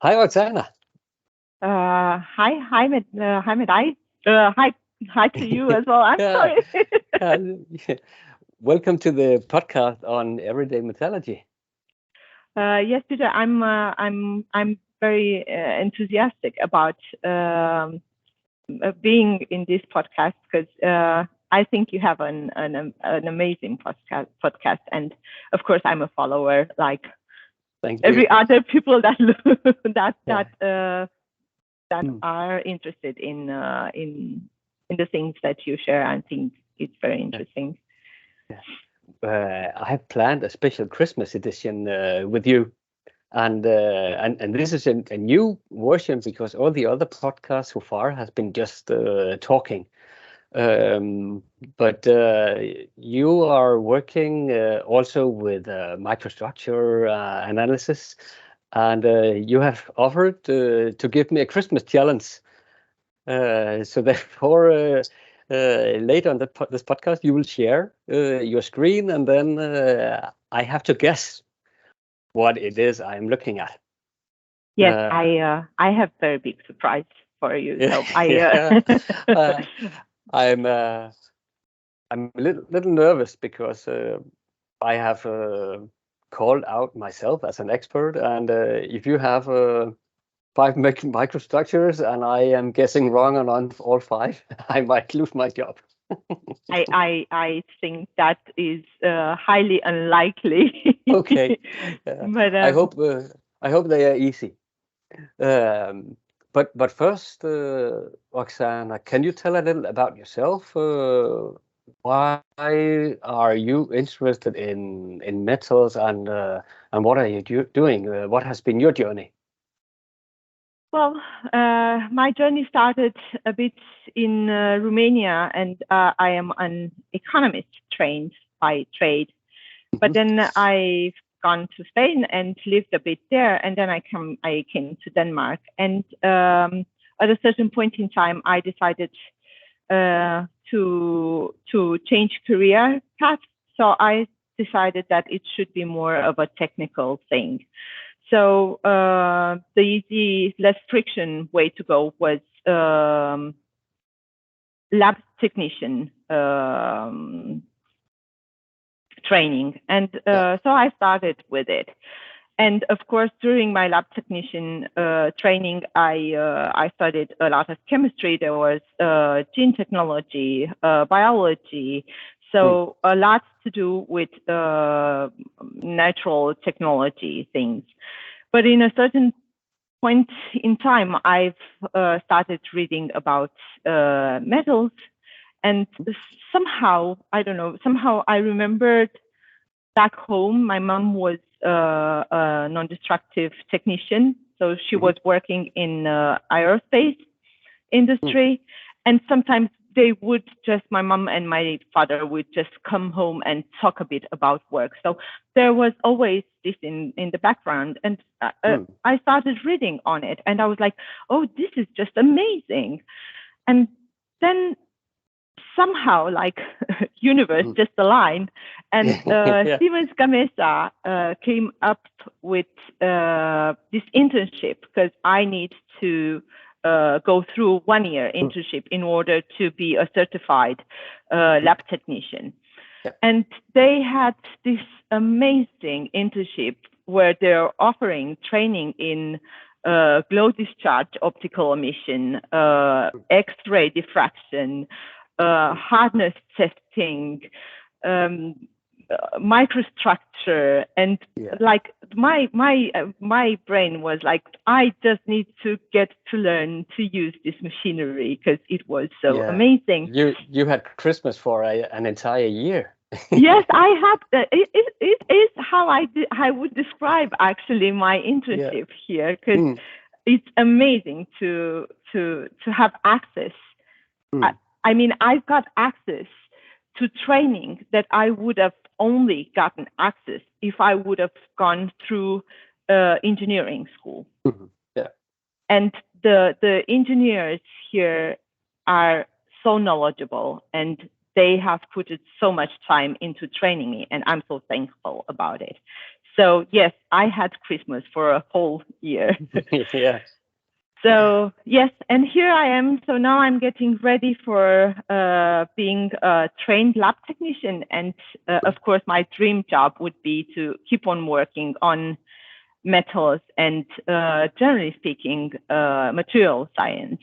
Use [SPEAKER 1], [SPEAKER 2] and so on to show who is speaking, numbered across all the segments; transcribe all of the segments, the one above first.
[SPEAKER 1] Hi, Roxana.
[SPEAKER 2] Hi, Medai. Hi to you as well. I'm
[SPEAKER 1] Yeah,
[SPEAKER 2] sorry.
[SPEAKER 1] yeah, yeah. Welcome to the podcast on everyday metallurgy.
[SPEAKER 2] Yes, Peter. I'm very enthusiastic about being in this podcast because I think you have an amazing podcast, and of course I'm a follower, like
[SPEAKER 1] Thank you.
[SPEAKER 2] every other people that that
[SPEAKER 1] Yeah.
[SPEAKER 2] that uh, that
[SPEAKER 1] Mm.
[SPEAKER 2] are interested in the things that you share. I think it's very
[SPEAKER 1] Yeah.
[SPEAKER 2] interesting.
[SPEAKER 1] Yeah. I have planned a special Christmas edition with you, and this is a new version because all the other podcasts so far has been just talking. Um, but you are working also with microstructure analysis, and you have offered to give me a Christmas challenge. So therefore, later on this podcast, you will share your screen, and then I have to guess what it is I'm looking at.
[SPEAKER 2] Yes,
[SPEAKER 1] Uh,
[SPEAKER 2] I have very big surprise for you.
[SPEAKER 1] yeah,
[SPEAKER 2] So I
[SPEAKER 1] yeah. Uh, I'm I'm a little nervous because I have called out myself as an expert, and if you have five microstructures and I am guessing wrong on all five, I might lose my job.
[SPEAKER 2] I think that is highly unlikely.
[SPEAKER 1] Okay,
[SPEAKER 2] But
[SPEAKER 1] I hope they are easy. Um, but first, Roxana, can you tell a little about yourself? Why are you interested in metals and what are you doing? What has been your journey?
[SPEAKER 2] well, my journey started a bit in Romania, and I am an economist trained by trade. But
[SPEAKER 1] Mhm.
[SPEAKER 2] then I've gone to Spain and lived a bit there, and then I came to Denmark. And at a certain point in time, I decided to change career path. So I decided that it should be more of a technical thing. So the easy, less friction way to go was lab technician training, and
[SPEAKER 1] Yeah.
[SPEAKER 2] so I started with it. And of course, during my lab technician training, I studied a lot of chemistry. There was gene technology, biology,
[SPEAKER 1] Mm.
[SPEAKER 2] so a lot to do with natural technology things. But in a certain point in time, I've started reading about metals, and somehow, I don't know, somehow I remembered back home, my mom was a non-destructive technician, so she
[SPEAKER 1] Mhm.
[SPEAKER 2] was working in aerospace
[SPEAKER 1] Mm.
[SPEAKER 2] industry, and sometimes they would just my mom and my father would just come home and talk a bit about work. So there was always this in the background, and
[SPEAKER 1] Mm.
[SPEAKER 2] I started reading on it, and I was like, oh, this is just amazing. And then somehow like universe
[SPEAKER 1] Mm.
[SPEAKER 2] just aligned, and
[SPEAKER 1] Yeah.
[SPEAKER 2] Siemens Gamesa came up with this internship because I need to go through 1 year
[SPEAKER 1] Mm.
[SPEAKER 2] internship in order to be a certified
[SPEAKER 1] Mm.
[SPEAKER 2] lab technician.
[SPEAKER 1] Yeah.
[SPEAKER 2] And they had this amazing internship where they're offering training in glow discharge optical emission,
[SPEAKER 1] Mm.
[SPEAKER 2] X-ray diffraction,
[SPEAKER 1] Mm.
[SPEAKER 2] hardness testing, um, microstructure, and
[SPEAKER 1] Yeah.
[SPEAKER 2] like my brain was like, I just need to get to learn to use this machinery because it was so
[SPEAKER 1] Yeah.
[SPEAKER 2] amazing.
[SPEAKER 1] You had Christmas for an entire year.
[SPEAKER 2] Yes, I had. It is how I would describe actually my
[SPEAKER 1] Yeah.
[SPEAKER 2] internship here because
[SPEAKER 1] Mm.
[SPEAKER 2] it's amazing to have access. I,
[SPEAKER 1] Mm.
[SPEAKER 2] I mean, I've got access to training that I would have only gotten access if I would have gone through engineering school.
[SPEAKER 1] Mhm. Yeah.
[SPEAKER 2] And the engineers here are so knowledgeable, and they have put so much time into training me, and I'm so thankful about it. So yes, I had Christmas for a whole year.
[SPEAKER 1] Yeah.
[SPEAKER 2] So yes, and here I am. So now I'm getting ready for being a trained lab technician. And of course, my dream job would be to keep on working on metals and generally speaking, material science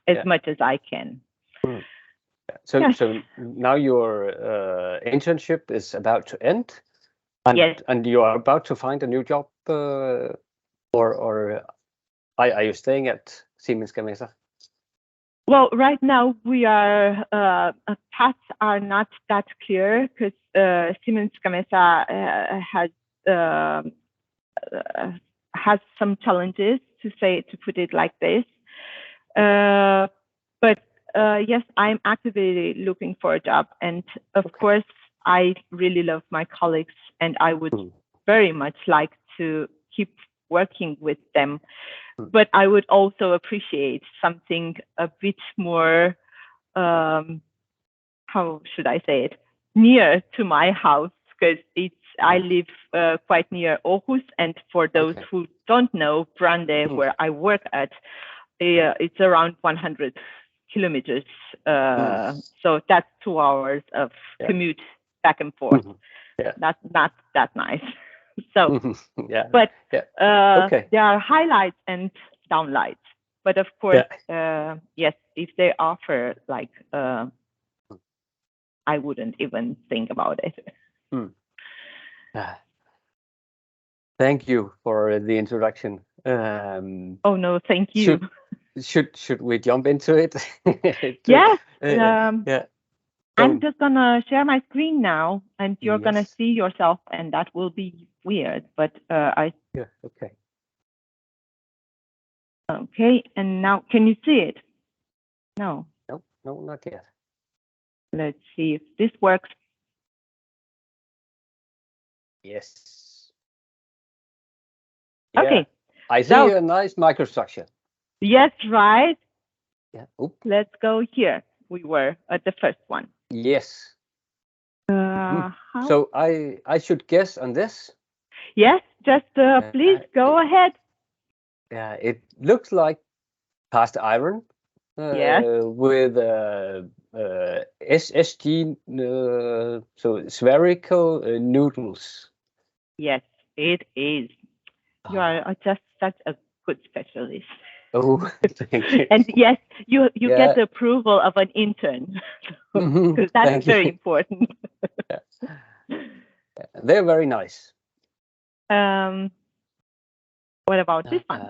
[SPEAKER 2] as much as I can.
[SPEAKER 1] Mm. So,
[SPEAKER 2] Yes.
[SPEAKER 1] so now your internship is about to end, and
[SPEAKER 2] Yes.
[SPEAKER 1] and you are about to find a new job, or are you staying at Siemens Gamesa?
[SPEAKER 2] Well, right now we are paths are not that clear because Siemens Gamesa has some challenges, to put it like this. But yes, I'm actively looking for a job, and of course, I really love my colleagues, and I would very much like to keep working with them. But I would also appreciate something a bit more, how should I say it, near to my house, because I live quite near Aarhus, and for those who don't know, Brande, where I work at, it's around 100 kilometers. So that's 2 hours of commute back and forth. That's not that nice. So, but there are highlights and downlights. But of course, yes, if they offer like, I wouldn't even think about it.
[SPEAKER 1] Thank you for the introduction.
[SPEAKER 2] Oh no, thank you.
[SPEAKER 1] Should we jump into it?
[SPEAKER 2] Yes.
[SPEAKER 1] Yeah.
[SPEAKER 2] I'm just gonna share my screen now, and you're gonna
[SPEAKER 1] Yes.
[SPEAKER 2] see yourself, and that will be weird. But
[SPEAKER 1] Yeah. Okay.
[SPEAKER 2] Okay, and now can you see it? No.
[SPEAKER 1] No, no, not yet.
[SPEAKER 2] Let's see if this works.
[SPEAKER 1] Yes. Yeah.
[SPEAKER 2] Okay.
[SPEAKER 1] I see a nice microstructure.
[SPEAKER 2] Yes, right.
[SPEAKER 1] Yeah.
[SPEAKER 2] Let's go here. We were at the first one.
[SPEAKER 1] Yes. So I should guess on this.
[SPEAKER 2] Yes, just please go ahead.
[SPEAKER 1] Yeah, it looks like cast iron.
[SPEAKER 2] Yes.
[SPEAKER 1] With SSG, so spherical noodles.
[SPEAKER 2] Yes, it is. You are just such a good specialist.
[SPEAKER 1] Oh, thank you.
[SPEAKER 2] And yes, you get the approval of an intern, because that's very important.
[SPEAKER 1] They're very nice.
[SPEAKER 2] What about this one?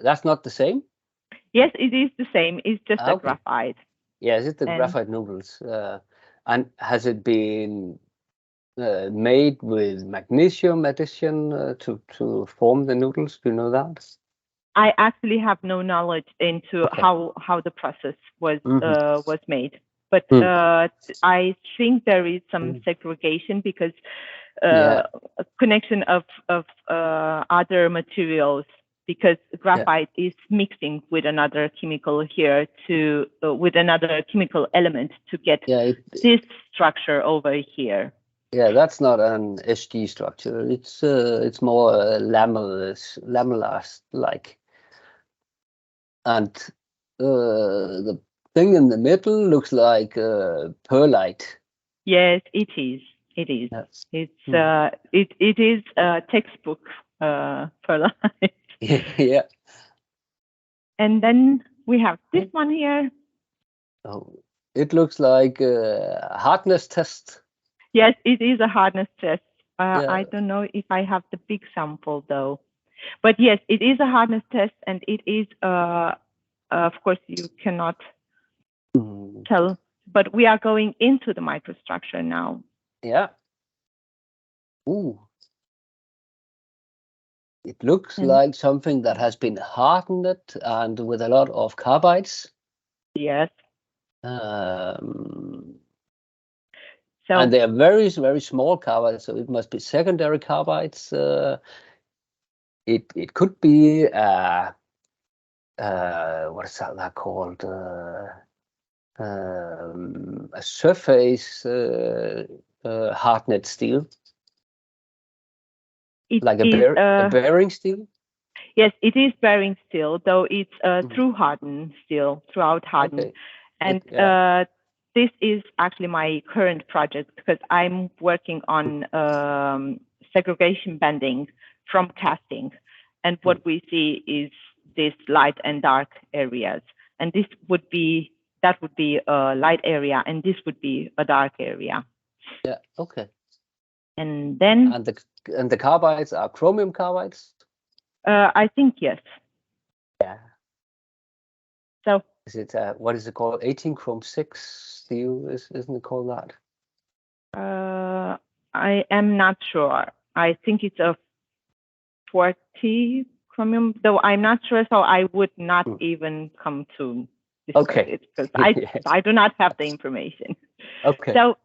[SPEAKER 1] That's not the same?
[SPEAKER 2] Yes, it is the same. It's just a graphite.
[SPEAKER 1] Yes, it's the graphite noodles. And has it been made with magnesium addition to form the noodles? Do you know that?
[SPEAKER 2] I actually have no knowledge into how the process was made, but I think there is some segregation because a connection of other materials, because graphite is mixing with another chemical here with another chemical element to get this structure over here.
[SPEAKER 1] Yeah, that's not an SG structure. It's more lamellar like. And the thing in the middle looks like perlite.
[SPEAKER 2] Yes, it is. It is. Yes. It is a textbook perlite.
[SPEAKER 1] Yeah.
[SPEAKER 2] And then we have this one here.
[SPEAKER 1] Oh, it looks like a hardness test.
[SPEAKER 2] Yes, it is a hardness test. I don't know if I have the big sample though, but yes, it is a hardness test, and it is. Of course, you cannot tell, but we are going into the microstructure now.
[SPEAKER 1] Yeah. Ooh. It looks like something that has been hardened and with a lot of carbides.
[SPEAKER 2] Yes.
[SPEAKER 1] And they are very, very small carbides, so it must be secondary carbides. It could be what is that called? A surface hardened steel.
[SPEAKER 2] It
[SPEAKER 1] Like
[SPEAKER 2] is,
[SPEAKER 1] a bearing steel?
[SPEAKER 2] yes, it is bearing steel, though it's through hardened steel, throughout hardened.
[SPEAKER 1] Okay.
[SPEAKER 2] And this is actually my current project because I'm working on segregation bending from casting. And what we see is this light and dark areas. And that would be a light area, and this would be a dark area.
[SPEAKER 1] Yeah, okay.
[SPEAKER 2] And then
[SPEAKER 1] and the carbides are chromium carbides?
[SPEAKER 2] I think yes.
[SPEAKER 1] Yeah.
[SPEAKER 2] So
[SPEAKER 1] is it what is it called? 18 chrome 6 steel, isn't it called that?
[SPEAKER 2] I am not sure. I think it's a 40 chromium, though I'm not sure, so I would not even come to discuss it because I do not have the information.
[SPEAKER 1] Okay.
[SPEAKER 2] So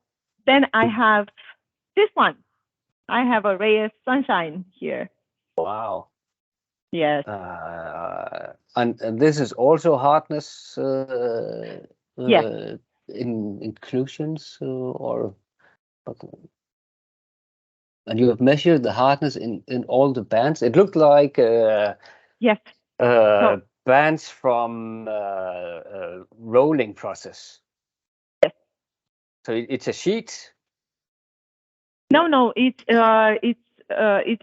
[SPEAKER 2] then I have this one. I have a ray of sunshine here.
[SPEAKER 1] Wow.
[SPEAKER 2] Yes.
[SPEAKER 1] And this is also hardness
[SPEAKER 2] yes.
[SPEAKER 1] in inclusions or and you have measured the hardness in all the bands. It looked like
[SPEAKER 2] yes.
[SPEAKER 1] bands from rolling process.
[SPEAKER 2] Yes.
[SPEAKER 1] So it's a sheet.
[SPEAKER 2] No, it's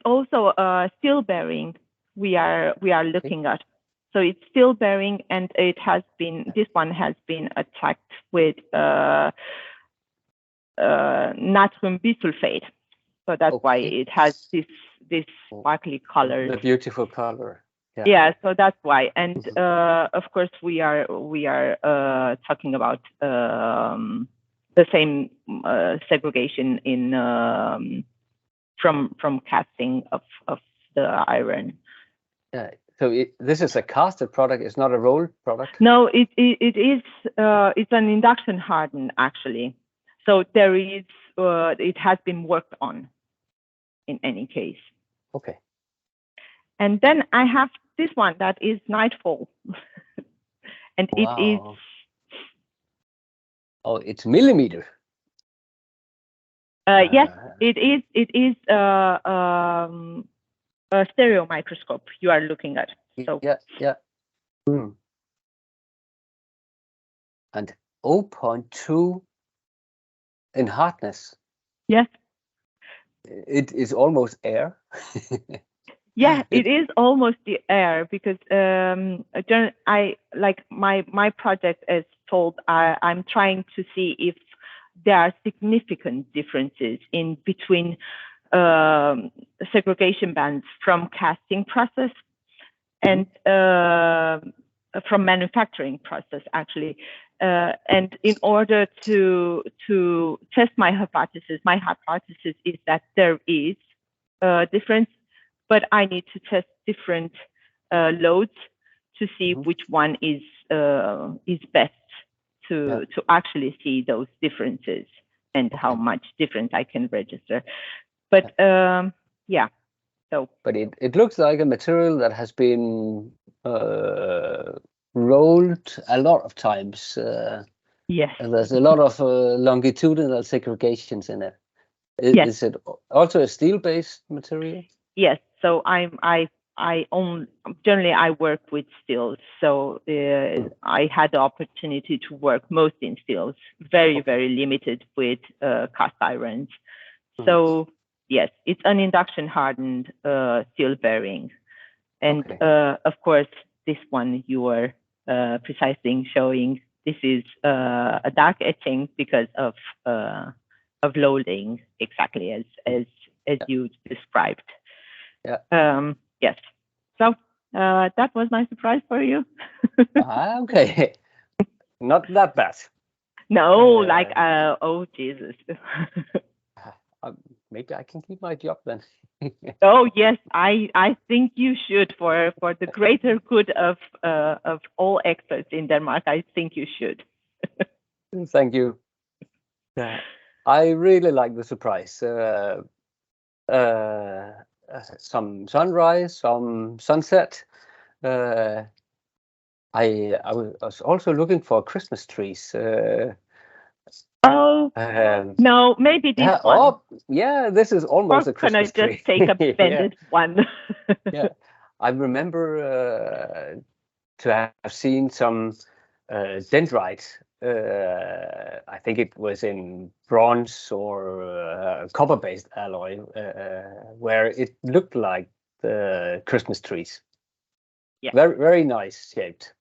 [SPEAKER 2] also steel bearing. We are looking at. So it's steel bearing, and it has been, this one has been attacked with natrium bisulfate. So that's why it has this sparkly color.
[SPEAKER 1] The beautiful color.
[SPEAKER 2] Yeah, so that's why. And of course we are talking about the same segregation in from casting of the iron.
[SPEAKER 1] Yeah. So this is a casted product. It's not a rolled product.
[SPEAKER 2] No, it is. It's an induction hardened actually. So there is. It has been worked on. In any case.
[SPEAKER 1] Okay.
[SPEAKER 2] And then I have this one that is Nightfall, and it is.
[SPEAKER 1] Oh, it's millimeter.
[SPEAKER 2] Yes, it is. It is a stereo microscope you are looking at. So
[SPEAKER 1] yeah. And 0.2 in hardness.
[SPEAKER 2] Yes.
[SPEAKER 1] It is almost air.
[SPEAKER 2] Yeah, it is almost the air because I like my project is told I'm trying to see if there are significant differences in between segregation bands from casting process and from manufacturing process actually. And in order to test my hypothesis is that there is a difference, but I need to test different loads to see which one is best to actually see those differences and how much difference I can register. But yeah, so.
[SPEAKER 1] But it looks like a material that has been rolled a lot of times.
[SPEAKER 2] Yes.
[SPEAKER 1] And there's a lot of longitudinal segregations in it. Is it also a steel-based material?
[SPEAKER 2] Yes. So I generally I work with steels. So I had the opportunity to work most in steels, very limited with cast irons. So yes, it's an induction hardened steel bearing. And of course, this one you were precisely showing, this is a dark etching because of loading, exactly as you described.
[SPEAKER 1] Yeah.
[SPEAKER 2] Yes. So that was my surprise for you.
[SPEAKER 1] Okay. Not that bad.
[SPEAKER 2] No, like oh Jesus.
[SPEAKER 1] Maybe I can keep my job then.
[SPEAKER 2] Oh yes, I think you should for the greater good of all experts in Denmark. I think you should.
[SPEAKER 1] Thank you. I really like the surprise. Some sunrise, some sunset. I was also looking for Christmas trees.
[SPEAKER 2] Oh, no, maybe this
[SPEAKER 1] yeah,
[SPEAKER 2] one.
[SPEAKER 1] oh, yeah, this is almost
[SPEAKER 2] Or
[SPEAKER 1] a
[SPEAKER 2] can I
[SPEAKER 1] Christmas tree.
[SPEAKER 2] just take a bended one?
[SPEAKER 1] Yeah, I remember to have seen some dendrites. I think it was in bronze or copper-based alloy, where it looked like the Christmas trees.
[SPEAKER 2] Yeah.
[SPEAKER 1] Very, very nice shaped.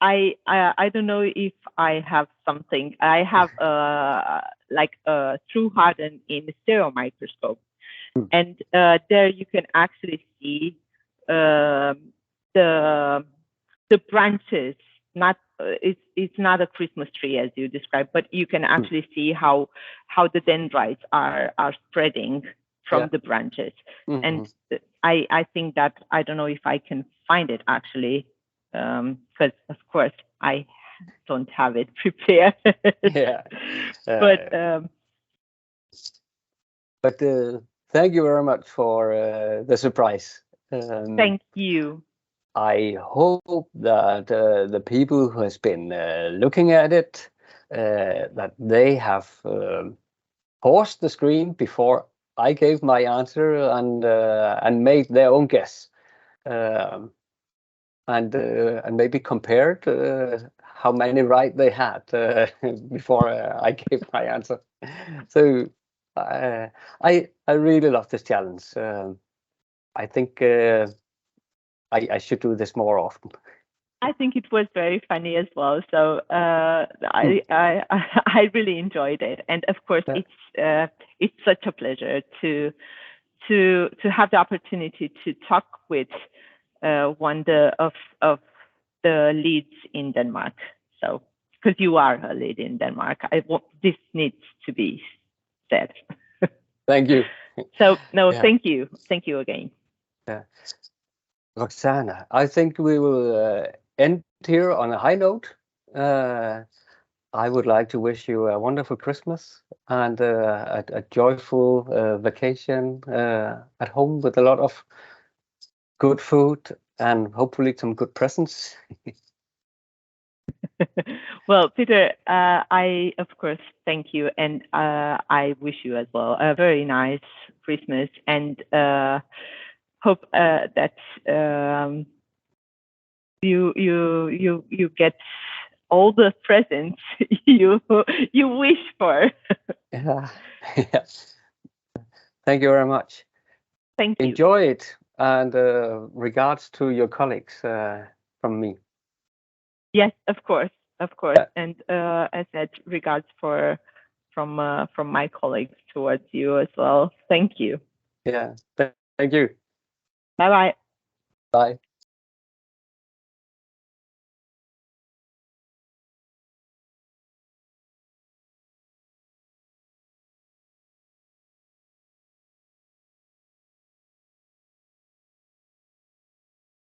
[SPEAKER 2] I don't know if I have something. I have like a true hardened in the stereo microscope, and there you can actually see the branches. Not it's not a Christmas tree as you described, but you can actually see how the dendrites are spreading from the branches. And I think that I don't know if I can find it actually, because of course I don't have it prepared.
[SPEAKER 1] Yeah.
[SPEAKER 2] But
[SPEAKER 1] Thank you very much for the surprise.
[SPEAKER 2] Thank you.
[SPEAKER 1] I hope that the people who has been looking at it, that they have paused the screen before I gave my answer and made their own guess, and maybe compared how many right they had before I gave my answer. So I really love this challenge. I think I should do this more often.
[SPEAKER 2] I think it was very funny as well. So I really enjoyed it, and of course it's such a pleasure to have the opportunity to talk with one of the leads in Denmark. So because you are a lead in Denmark, this needs to be said.
[SPEAKER 1] Thank you.
[SPEAKER 2] So no, thank you again.
[SPEAKER 1] Yeah. Roxana, I think we will end here on a high note. I would like to wish you a wonderful Christmas and a joyful vacation at home with a lot of good food and hopefully some good presents.
[SPEAKER 2] Well, Peter, I of course thank you, and I wish you as well a very nice Christmas, and hope that you get all the presents you wish for.
[SPEAKER 1] Yeah. Thank you very much.
[SPEAKER 2] Thank you.
[SPEAKER 1] Enjoy it, and regards to your colleagues from me.
[SPEAKER 2] Yes, of course, yeah. And I said regards from my colleagues towards you as well. Thank you.
[SPEAKER 1] Yeah. Thank you.
[SPEAKER 2] Bye-bye.
[SPEAKER 1] Bye.